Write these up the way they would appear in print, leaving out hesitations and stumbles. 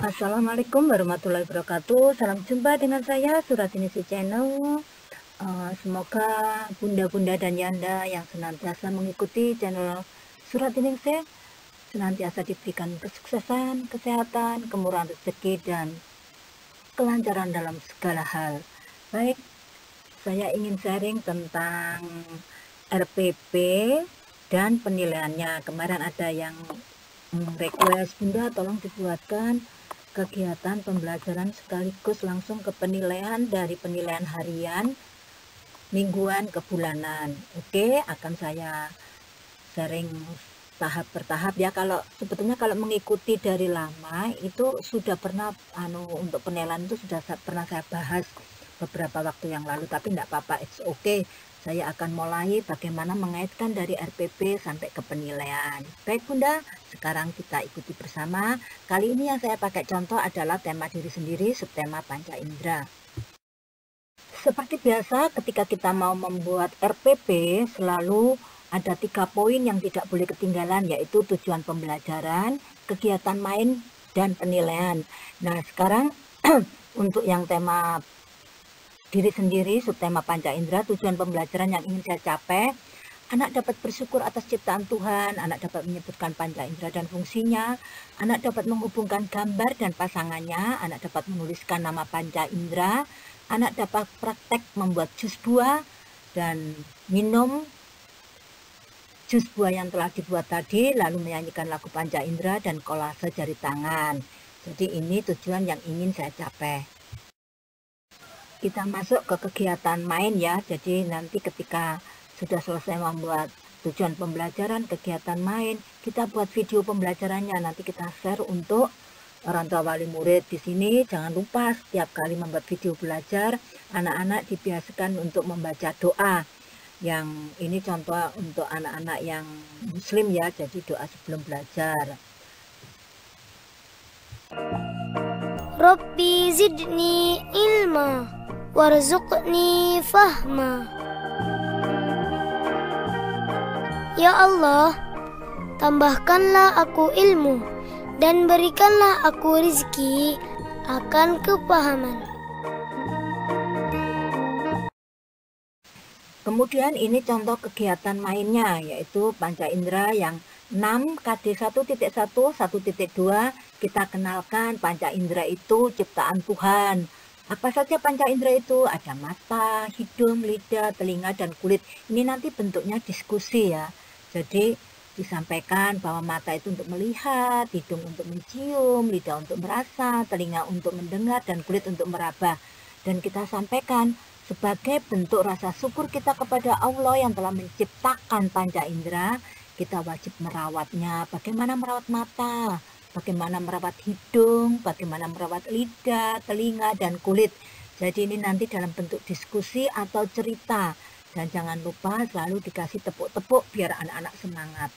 Assalamualaikum warahmatullahi wabarakatuh. Salam jumpa dengan saya Suratinisi Channel. Semoga bunda-bunda dan yanda yang senantiasa mengikuti channel Suratinisi senantiasa diberikan kesuksesan, kesehatan, kemurahan rezeki, dan kelancaran dalam segala hal. Baik, saya ingin sharing tentang RPP dan penilaiannya. Kemarin ada yang request, Bunda tolong dibuatkan kegiatan pembelajaran sekaligus langsung ke penilaian, dari penilaian harian, mingguan ke bulanan. Oke, akan saya sharing tahap bertahap ya. Kalau sebetulnya kalau mengikuti dari lama itu sudah pernah untuk penilaian itu sudah pernah saya bahas beberapa waktu yang lalu, tapi tidak apa-apa, it's okay. Saya akan mulai bagaimana mengaitkan dari RPP sampai ke penilaian. Baik Bunda, sekarang kita ikuti bersama. Kali ini yang saya pakai contoh adalah tema diri sendiri, subtema panca indera. Seperti biasa, ketika kita mau membuat RPP, selalu ada 3 poin yang tidak boleh ketinggalan, yaitu tujuan pembelajaran, kegiatan main, dan penilaian. Nah, sekarang untuk yang tema diri sendiri, subtema panca indera, tujuan pembelajaran yang ingin saya capai, anak dapat bersyukur atas ciptaan Tuhan, anak dapat menyebutkan panca indera dan fungsinya, anak dapat menghubungkan gambar dan pasangannya, anak dapat menuliskan nama panca indera, anak dapat praktek membuat jus buah dan minum jus buah yang telah dibuat tadi, lalu menyanyikan lagu panca indera dan kolase jari tangan. Jadi ini tujuan yang ingin saya capai. Kita masuk ke kegiatan main ya. Jadi nanti ketika sudah selesai membuat tujuan pembelajaran, kegiatan main, kita buat video pembelajarannya. Nanti kita share untuk orang tua wali murid. Di sini jangan lupa setiap kali membuat video belajar, anak-anak dibiasakan untuk membaca doa. Yang ini contoh untuk anak-anak yang muslim ya, jadi doa sebelum belajar. Rabbi zidni ilma warzuqni fahma. Ya Allah, tambahkanlah aku ilmu dan berikanlah aku rizki akan kepahaman. Kemudian ini contoh kegiatan mainnya, yaitu panca indera yang 6 KD 1.1, 1.2. Kita kenalkan panca indera itu ciptaan Tuhan. Apa saja panca indera itu? Ada mata, hidung, lidah, telinga, dan kulit. Ini nanti bentuknya diskusi ya. Jadi disampaikan bahwa mata itu untuk melihat, hidung untuk mencium, lidah untuk merasa, telinga untuk mendengar, dan kulit untuk meraba. Dan kita sampaikan sebagai bentuk rasa syukur kita kepada Allah yang telah menciptakan panca indera, kita wajib merawatnya. Bagaimana merawat mata, bagaimana merawat hidung, bagaimana merawat lidah, telinga, dan kulit. Jadi ini nanti dalam bentuk diskusi atau cerita. Dan jangan lupa selalu dikasih tepuk-tepuk biar anak-anak semangat.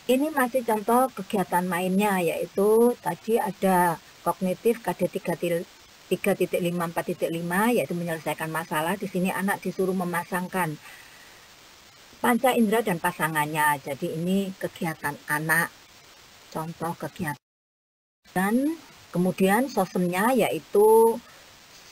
Ini masih contoh kegiatan mainnya, yaitu tadi ada kognitif KD 3.5, 4.5, yaitu menyelesaikan masalah. Di sini anak disuruh memasangkan panca indera dan pasangannya. Jadi ini kegiatan anak, contoh kegiatan. Dan kemudian sosumnya yaitu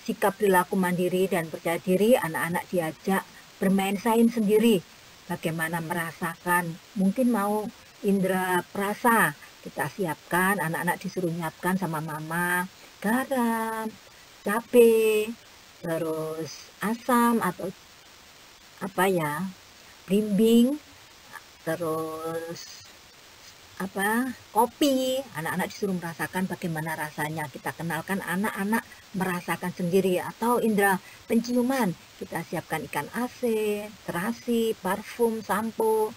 sikap perilaku mandiri dan percaya diri. Anak-anak diajak bermain sains sendiri, bagaimana merasakan, mungkin mau indera perasa, kita siapkan, anak-anak disuruh nyiapkan sama mama garam, cabai, terus asam atau apa ya, blimbing, terus kopi. Anak-anak disuruh merasakan bagaimana rasanya. Kita kenalkan anak-anak merasakan sendiri. Atau indera penciuman, kita siapkan ikan asin, terasi, parfum, sampo.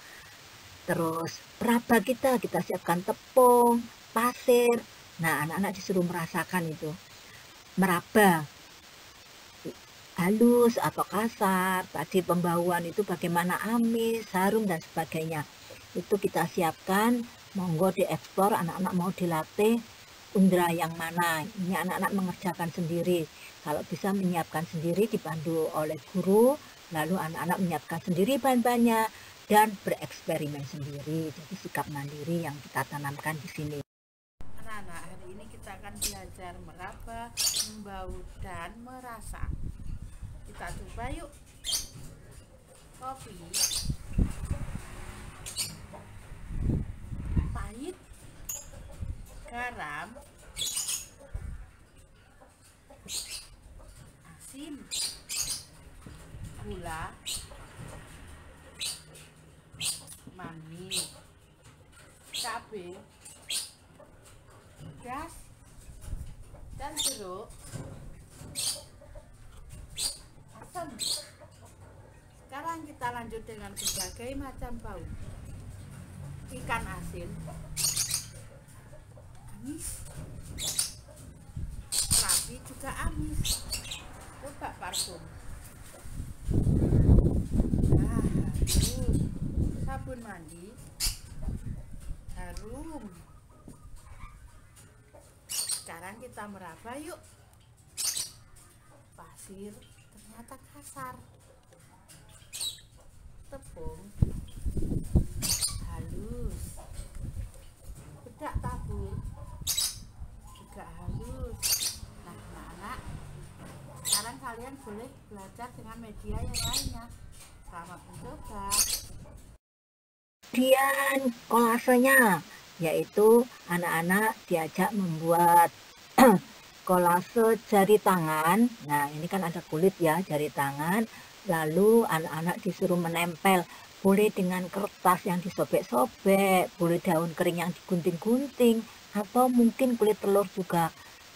Terus peraba kita siapkan tepung, pasir. Nah, anak-anak disuruh merasakan itu, meraba halus atau kasar. Tadi pembauan itu bagaimana amis, harum, dan sebagainya. Itu kita siapkan, monggo dieksplor, anak-anak mau dilatih indera yang mana. Ini anak-anak mengerjakan sendiri. Kalau bisa menyiapkan sendiri dipandu oleh guru, lalu anak-anak menyiapkan sendiri bahan-bahannya dan bereksperimen sendiri. Jadi sikap mandiri yang kita tanamkan di sini. kita akan belajar meraba, membau, dan merasa. Kita coba yuk. Kopi pahit, garam, asin, gula, manis, cabai, gas, dan jeruk, asam. Sekarang kita lanjut dengan berbagai macam bau. Ikan asin, amis, terapi juga amis. Coba parfum. Nah, harum. Sabun mandi, harum. Sekarang kita meraba yuk. Pasir ternyata kasar. Tepung halus, bedak tabur juga halus. Nah, anak-anak, sekarang kalian boleh belajar dengan media yang lainnya. Selamat mencoba. Kemudian kolasenya, yaitu anak-anak diajak membuat kolase jari tangan. Nah, ini kan ada kulit ya, jari tangan. Lalu anak-anak disuruh menempel, boleh dengan kertas yang disobek-sobek, boleh daun kering yang digunting-gunting, atau mungkin kulit telur juga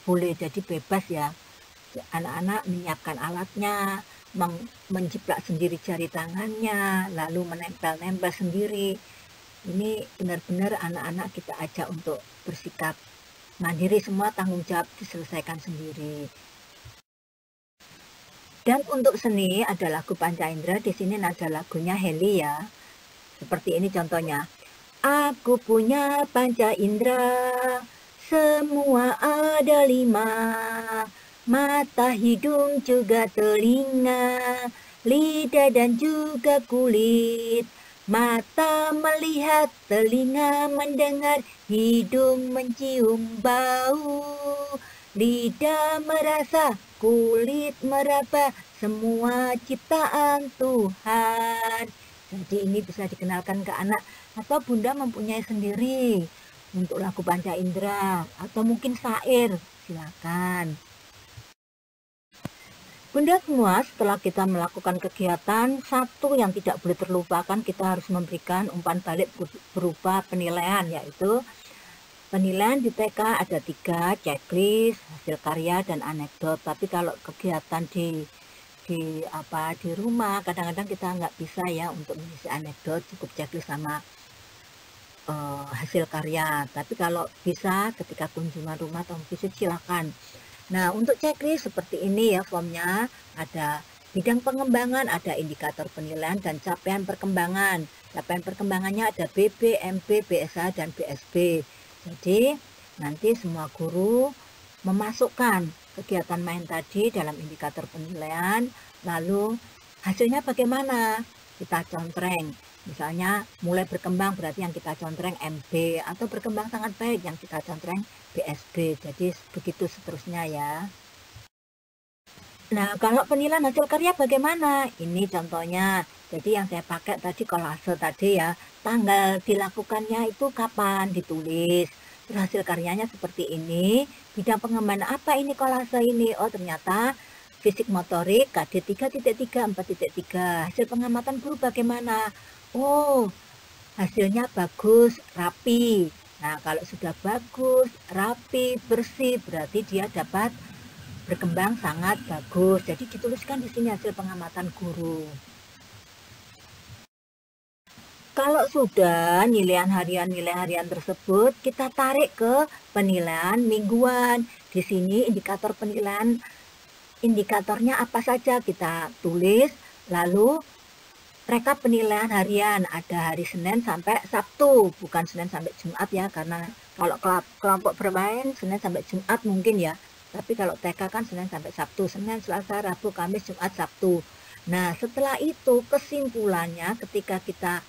boleh, jadi bebas ya. Anak-anak menyiapkan alatnya, menjiplak sendiri jari tangannya, lalu menempel-nempel sendiri. Ini benar-benar anak-anak kita ajak untuk bersikap mandiri, semua tanggung jawab diselesaikan sendiri. Dan untuk seni ada lagu Panca Indera, di sini nada lagunya Heli ya. Seperti ini contohnya. Aku punya panca indera, semua ada 5. Mata, hidung, juga telinga, lidah dan juga kulit. Mata melihat, telinga mendengar, hidung mencium bau, lidah merasa, kulit meraba, semua ciptaan Tuhan. Jadi ini bisa dikenalkan ke anak, atau Bunda mempunyai sendiri untuk lagu Panca Indera, atau mungkin syair, silakan. Bunda semua, setelah kita melakukan kegiatan, satu yang tidak boleh terlupakan, kita harus memberikan umpan balik berupa penilaian, yaitu penilaian di TK ada 3, checklist, hasil karya, dan anekdot. Tapi kalau kegiatan di rumah, kadang-kadang kita nggak bisa ya untuk mengisi anekdot, cukup checklist sama hasil karya. Tapi kalau bisa ketika kunjungan rumah atau visit silakan. Nah, untuk checklist seperti ini ya formnya, ada bidang pengembangan, ada indikator penilaian, dan capaian perkembangan. Capaian perkembangannya ada BB, MB, BSA, dan BSB. Jadi nanti semua guru memasukkan kegiatan main tadi dalam indikator penilaian, lalu hasilnya bagaimana? Kita contreng. Misalnya mulai berkembang berarti yang kita contreng MB, atau berkembang sangat baik yang kita contreng BSB. Jadi begitu seterusnya ya. Nah, kalau penilaian hasil karya bagaimana? Ini contohnya. Jadi yang saya pakai tadi kolase tadi ya, tanggal dilakukannya itu kapan ditulis. Terus hasil karyanya seperti ini. Bidang pengembangan apa ini kolase ini? Oh, ternyata fisik motorik KD 3.3, 4.3. Hasil pengamatan guru bagaimana? Oh, hasilnya bagus, rapi. Nah, kalau sudah bagus, rapi, bersih, berarti dia dapat berkembang sangat bagus. Jadi dituliskan di sini hasil pengamatan guru. Kalau sudah nilai harian tersebut, kita tarik ke penilaian mingguan. Di sini indikator penilaian, indikatornya apa saja kita tulis, lalu rekap penilaian harian, ada hari Senin sampai Sabtu, bukan Senin sampai Jumat ya, karena kalau kelompok bermain Senin sampai Jumat mungkin ya, tapi kalau TK kan Senin sampai Sabtu, Senin, Selasa, Rabu, Kamis, Jumat, Sabtu. Nah, setelah itu kesimpulannya ketika kita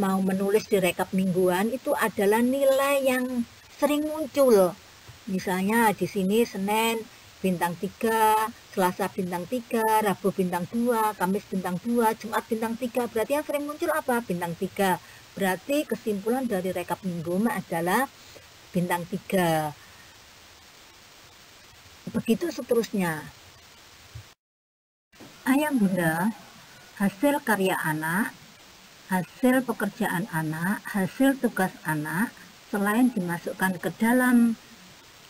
mau menulis di rekap mingguan itu adalah nilai yang sering muncul. Misalnya di sini Senin bintang 3, Selasa bintang 3, Rabu bintang 2, Kamis bintang 2, Jumat bintang 3. Berarti yang sering muncul apa? Bintang 3. Berarti kesimpulan dari rekap minggu adalah bintang 3. Begitu seterusnya. Ayah bunda, hasil karya anak, hasil pekerjaan anak, hasil tugas anak, selain dimasukkan ke dalam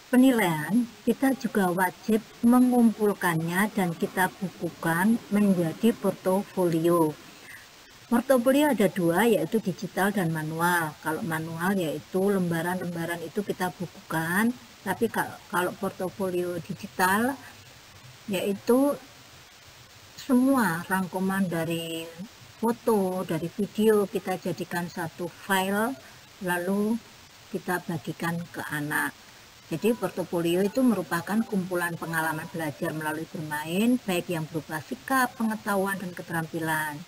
penilaian, kita juga wajib mengumpulkannya dan kita bukukan menjadi portofolio. Portofolio ada dua, yaitu digital dan manual. Kalau manual yaitu lembaran-lembaran itu kita bukukan, tapi kalau portofolio digital yaitu semua rangkuman dari foto, dari video kita jadikan satu file, lalu kita bagikan ke anak. Jadi portofolio itu merupakan kumpulan pengalaman belajar melalui bermain, baik yang berupa sikap, pengetahuan, dan keterampilan.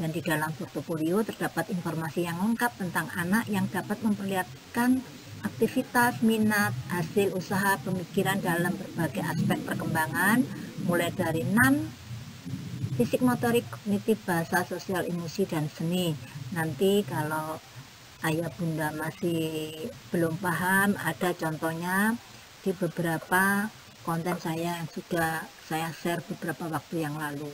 Dan di dalam portofolio terdapat informasi yang lengkap tentang anak yang dapat memperlihatkan aktivitas, minat, hasil usaha, pemikiran dalam berbagai aspek perkembangan, mulai dari 6, fisik, motorik, kognitif, bahasa, sosial, emosi, dan seni. Nanti kalau ayah bunda masih belum paham, ada contohnya di beberapa konten saya yang sudah saya share beberapa waktu yang lalu.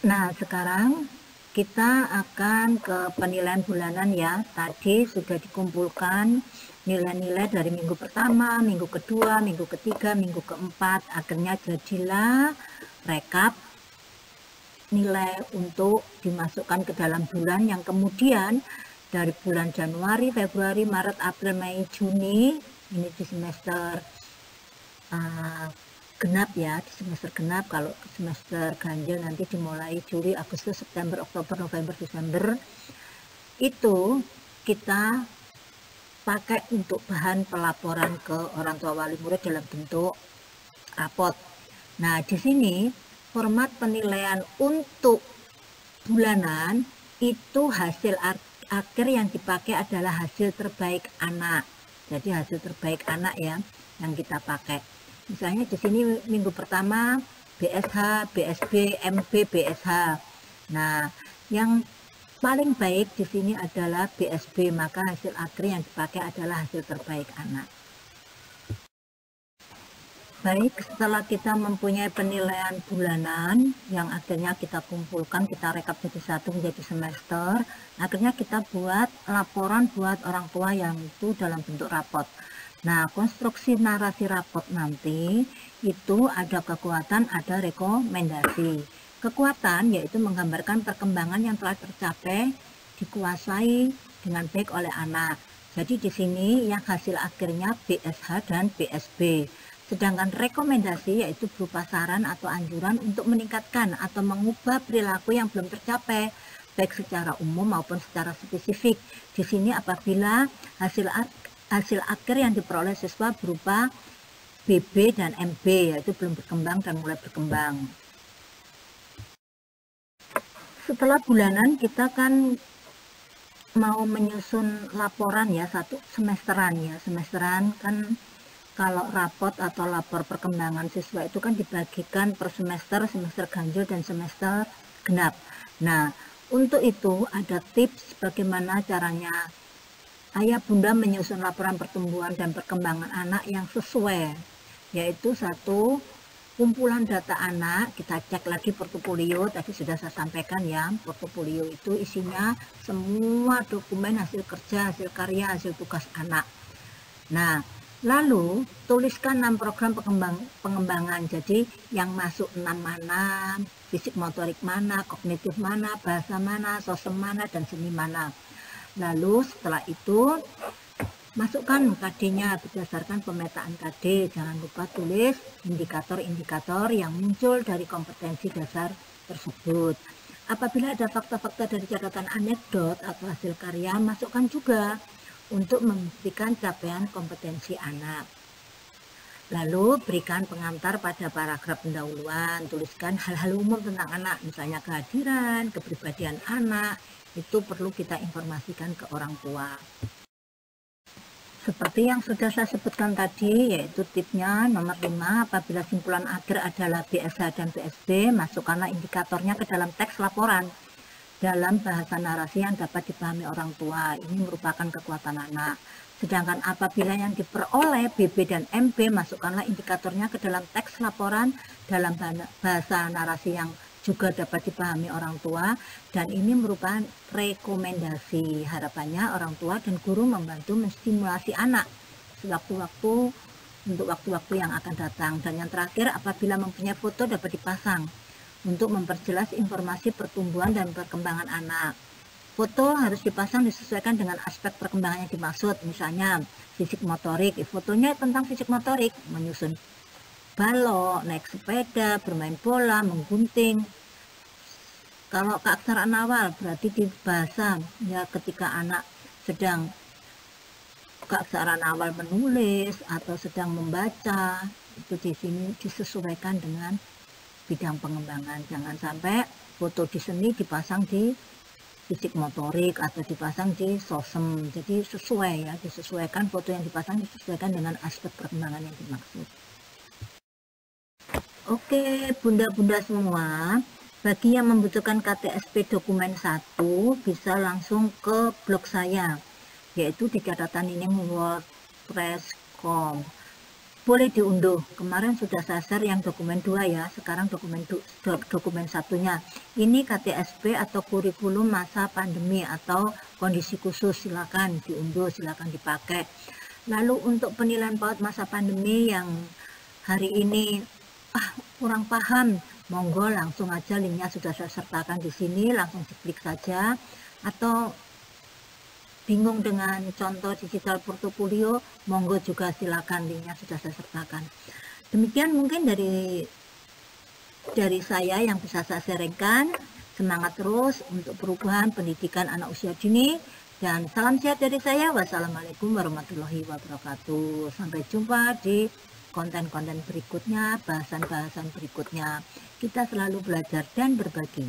Nah, sekarang kita akan ke penilaian bulanan ya. Tadi sudah dikumpulkan nilai-nilai dari minggu pertama, minggu kedua, minggu ketiga, minggu keempat. Akhirnya jadilah rekap nilai untuk dimasukkan ke dalam bulan yang kemudian dari bulan Januari, Februari, Maret, April, Mei, Juni, ini di semester genap ya, di semester genap. Kalau semester ganjil nanti dimulai Juli, Agustus, September, Oktober, November, Desember. Itu kita pakai untuk bahan pelaporan ke orang tua wali murid dalam bentuk rapot. Nah, di sini format penilaian untuk bulanan itu hasil akhir yang dipakai adalah hasil terbaik anak. Jadi hasil terbaik anak ya yang kita pakai. Misalnya di sini minggu pertama BSH, BSB, MB, BSH. Nah, yang paling baik di sini adalah BSB, maka hasil akhir yang dipakai adalah hasil terbaik anak. Baik, setelah kita mempunyai penilaian bulanan yang akhirnya kita kumpulkan, kita rekap jadi satu menjadi semester, akhirnya kita buat laporan buat orang tua yang itu dalam bentuk rapot. Nah, konstruksi narasi rapot nanti itu ada kekuatan, ada rekomendasi. Kekuatan yaitu menggambarkan perkembangan yang telah tercapai, dikuasai dengan baik oleh anak. Jadi di sini yang hasil akhirnya BSH dan BSB. Sedangkan rekomendasi yaitu berupa saran atau anjuran untuk meningkatkan atau mengubah perilaku yang belum tercapai, baik secara umum maupun secara spesifik. Di sini apabila hasil akhir yang diperoleh siswa berupa BB dan MB, yaitu belum berkembang dan mulai berkembang. Setelah bulanan kita kan mau menyusun laporan ya, satu semesteran ya. Semesteran kan kalau rapot atau lapor perkembangan siswa itu kan dibagikan per semester, semester ganjil dan semester genap. Nah, untuk itu ada tips bagaimana caranya ayah bunda menyusun laporan pertumbuhan dan perkembangan anak yang sesuai, yaitu satu, kumpulan data anak. Kita cek lagi portofolio, tadi sudah saya sampaikan ya, portofolio itu isinya semua dokumen hasil kerja, hasil karya, hasil tugas anak. Nah, lalu tuliskan 6 program pengembangan, jadi yang masuk 6 mana, fisik motorik mana, kognitif mana, bahasa mana, sosial mana, dan seni mana. Lalu setelah itu masukkan KD-nya berdasarkan pemetaan KD. Jangan lupa tulis indikator-indikator yang muncul dari kompetensi dasar tersebut. Apabila ada fakta-fakta dari catatan anekdot atau hasil karya, masukkan juga untuk membuktikan capaian kompetensi anak. Lalu berikan pengantar pada paragraf pendahuluan. Tuliskan hal-hal umum tentang anak, misalnya kehadiran, kepribadian anak, itu perlu kita informasikan ke orang tua. Seperti yang sudah saya sebutkan tadi, yaitu tipnya nomor 5, apabila simpulan akhir adalah BSH dan BSB, masukkanlah indikatornya ke dalam teks laporan dalam bahasa narasi yang dapat dipahami orang tua. Ini merupakan kekuatan anak. Sedangkan apabila yang diperoleh BB dan MB, masukkanlah indikatornya ke dalam teks laporan dalam bahasa narasi yang juga dapat dipahami orang tua, dan ini merupakan rekomendasi. Harapannya orang tua dan guru membantu menstimulasi anak sewaktu-waktu untuk waktu-waktu yang akan datang. Dan yang terakhir, apabila mempunyai foto dapat dipasang untuk memperjelas informasi pertumbuhan dan perkembangan anak. Foto harus dipasang disesuaikan dengan aspek perkembangan yang dimaksud, misalnya fisik motorik. Fotonya tentang fisik motorik, menyusun balok, naik sepeda, bermain bola, menggunting. Kalau keaksaraan awal berarti di bahasa, ya ketika anak sedang keaksaraan awal menulis atau sedang membaca, itu di sini disesuaikan dengan bidang pengembangan. Jangan sampai foto di seni dipasang di fisik motorik atau dipasang di sosem. Jadi sesuai ya, disesuaikan foto yang dipasang disesuaikan dengan aspek perkembangan yang dimaksud. Oke, bunda-bunda semua, bagi yang membutuhkan KTSP dokumen 1 bisa langsung ke blog saya, yaitu di catatan ini wordpress.com. Boleh diunduh. Kemarin sudah saya share yang dokumen 2 ya, sekarang dokumen satunya. Ini KTSP atau kurikulum masa pandemi atau kondisi khusus, silakan diunduh, silakan dipakai. Lalu untuk penilaian PAUD masa pandemi yang hari ini kurang paham, monggo langsung aja, linknya sudah saya sertakan di sini, langsung diklik saja. Atau bingung dengan contoh digital portofolio, monggo juga silakan, linknya sudah saya sertakan. Demikian mungkin dari saya yang bisa saya sharingkan. Semangat terus untuk perubahan pendidikan anak usia dini, dan salam sehat dari saya. Wassalamualaikum warahmatullahi wabarakatuh. Sampai jumpa di konten-konten berikutnya, bahasan-bahasan berikutnya. Kita selalu belajar dan berbagi.